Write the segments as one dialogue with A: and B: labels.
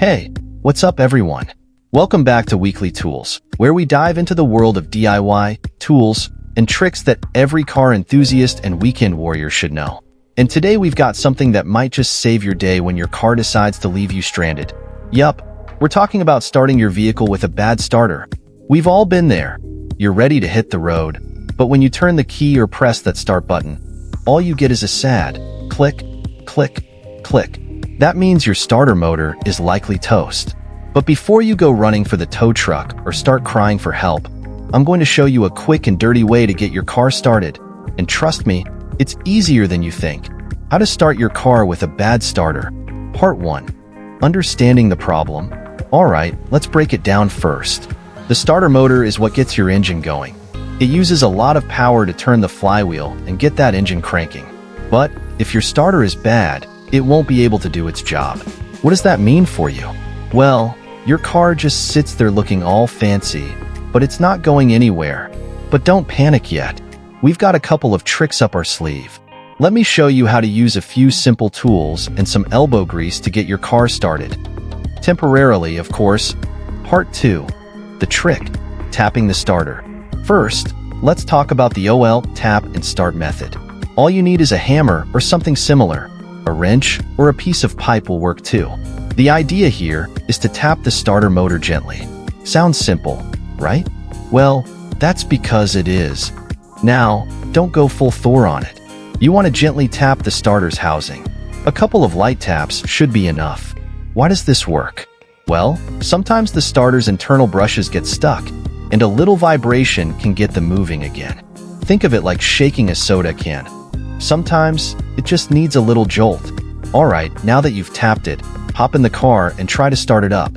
A: Hey, what's up everyone? Welcome back to Weekly Tools, where we dive into the world of DIY, tools, and tricks that every car enthusiast and weekend warrior should know. And today we've got something that might just save your day when your car decides to leave you stranded. Yup, we're talking about starting your vehicle with a bad starter. We've all been there. You're ready to hit the road, but when you turn the key or press that start button, all you get is a sad click, click, click. That means your starter motor is likely toast. But before you go running for the tow truck or start crying for help, I'm going to show you a quick and dirty way to get your car started. And trust me, it's easier than you think. How to start your car with a bad starter. Part 1. Understanding the problem. Alright, let's break it down first. The starter motor is what gets your engine going. It uses a lot of power to turn the flywheel and get that engine cranking. But if your starter is bad, it won't be able to do its job. What does that mean for you? Well, your car just sits there looking all fancy, but it's not going anywhere. But don't panic yet. We've got a couple of tricks up our sleeve. Let me show you how to use a few simple tools and some elbow grease to get your car started. Temporarily, of course. Part 2. The trick. Tapping the starter. First, let's talk about the OL tap and start method. All you need is a hammer or something similar. A wrench or a piece of pipe will work too. The idea here is to tap the starter motor gently. Sounds simple, right? Well, that's because it is. Now, don't go full Thor on it. You want to gently tap the starter's housing. A couple of light taps should be enough. Why does this work? Well, sometimes the starter's internal brushes get stuck, and a little vibration can get them moving again. Think of it like shaking a soda can. Sometimes, it just needs a little jolt. Alright, now that you've tapped it, hop in the car and try to start it up.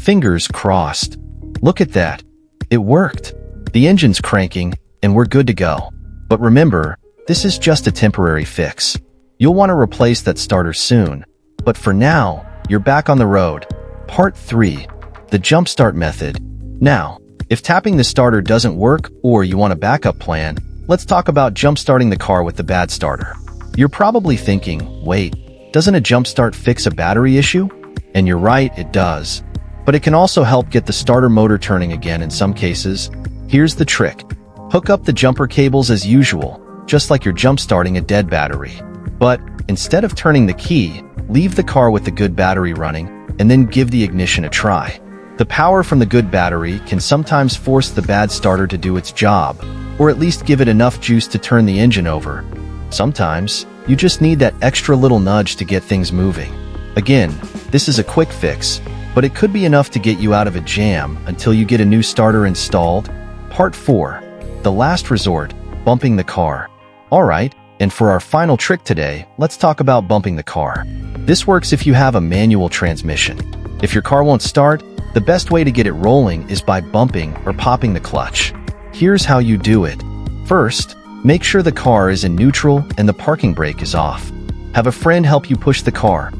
A: Fingers crossed. Look at that. It worked. The engine's cranking, and we're good to go. But remember, this is just a temporary fix. You'll want to replace that starter soon. But for now, you're back on the road. Part 3. The jump start method. Now, if tapping the starter doesn't work or you want a backup plan, let's talk about jump starting the car with the bad starter. You're probably thinking, wait, doesn't a jump start fix a battery issue? And you're right, it does. But it can also help get the starter motor turning again in some cases. Here's the trick. Hook up the jumper cables as usual, just like you're jump starting a dead battery. But instead of turning the key, leave the car with the good battery running, and then give the ignition a try. The power from the good battery can sometimes force the bad starter to do its job, or at least give it enough juice to turn the engine over. Sometimes, you just need that extra little nudge to get things moving. Again, this is a quick fix, but it could be enough to get you out of a jam until you get a new starter installed. Part 4. The last resort, bumping the car. Alright, and for our final trick today, let's talk about bumping the car. This works if you have a manual transmission. If your car won't start, the best way to get it rolling is by bumping or popping the clutch. Here's how you do it. First, make sure the car is in neutral and the parking brake is off. Have a friend help you push the car.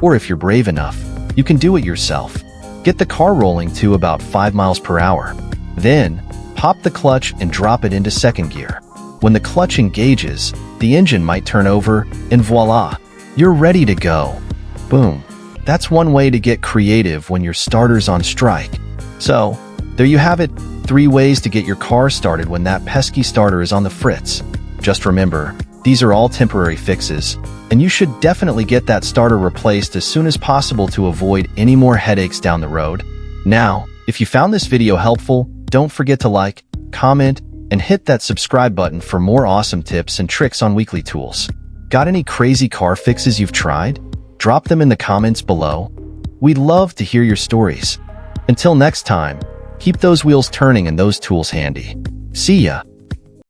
A: Or if you're brave enough, you can do it yourself. Get the car rolling to about 5 miles per hour. Then, pop the clutch and drop it into second gear. When the clutch engages, the engine might turn over, and voila, you're ready to go. Boom. That's one way to get creative when your starter's on strike. So, there you have it, 3 ways to get your car started when that pesky starter is on the fritz. Just remember, these are all temporary fixes, and you should definitely get that starter replaced as soon as possible to avoid any more headaches down the road. Now, if you found this video helpful, don't forget to like, comment, and hit that subscribe button for more awesome tips and tricks on Weekly Tools. Got any crazy car fixes you've tried? Drop them in the comments below. We'd love to hear your stories. Until next time, keep those wheels turning and those tools handy. See ya!